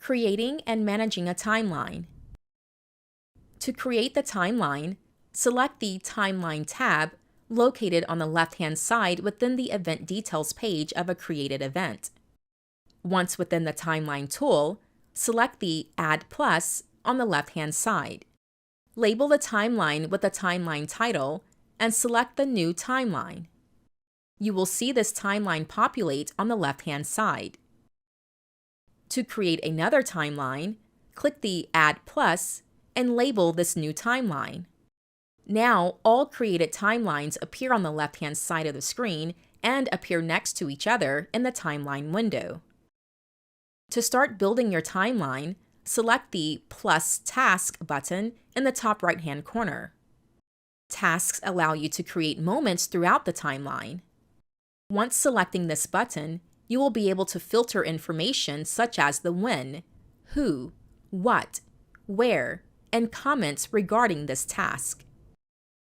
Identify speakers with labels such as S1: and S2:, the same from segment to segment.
S1: Creating and managing a timeline. To create the timeline, select the Timeline tab located on the left-hand side within the Event Details page of a created event. Once within the Timeline tool, select the Add Plus on the left-hand side. Label the timeline with the timeline title and select the new timeline. You will see this timeline populate on the left-hand side. To create another timeline, click the Add Plus and label this new timeline. Now, all created timelines appear on the left-hand side of the screen and appear next to each other in the timeline window. To start building your timeline, select the Plus Task button in the top right-hand corner. Tasks allow you to create moments throughout the timeline. Once selecting this button, you will be able to filter information such as the when, who, what, where, and comments regarding this task.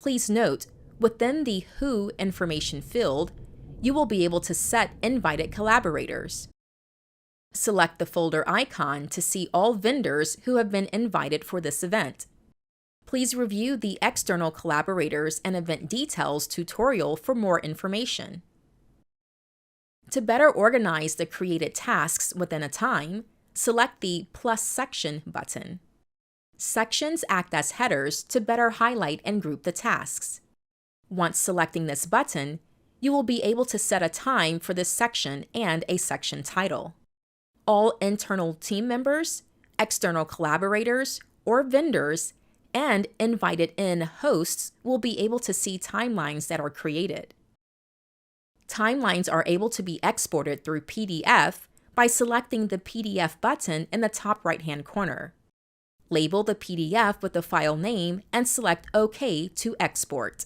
S1: Please note, within the Who information field, you will be able to set invited collaborators. Select the folder icon to see all vendors who have been invited for this event. Please review the External Collaborators and Event Details tutorial for more information. To better organize the created tasks within a time, select the Plus Section button. Sections act as headers to better highlight and group the tasks. Once selecting this button, you will be able to set a time for this section and a section title. All internal team members, external collaborators, or vendors, and invited-in hosts will be able to see timelines that are created. Timelines are able to be exported through PDF by selecting the PDF button in the top right-hand corner. Label the PDF with the file name and select OK to export.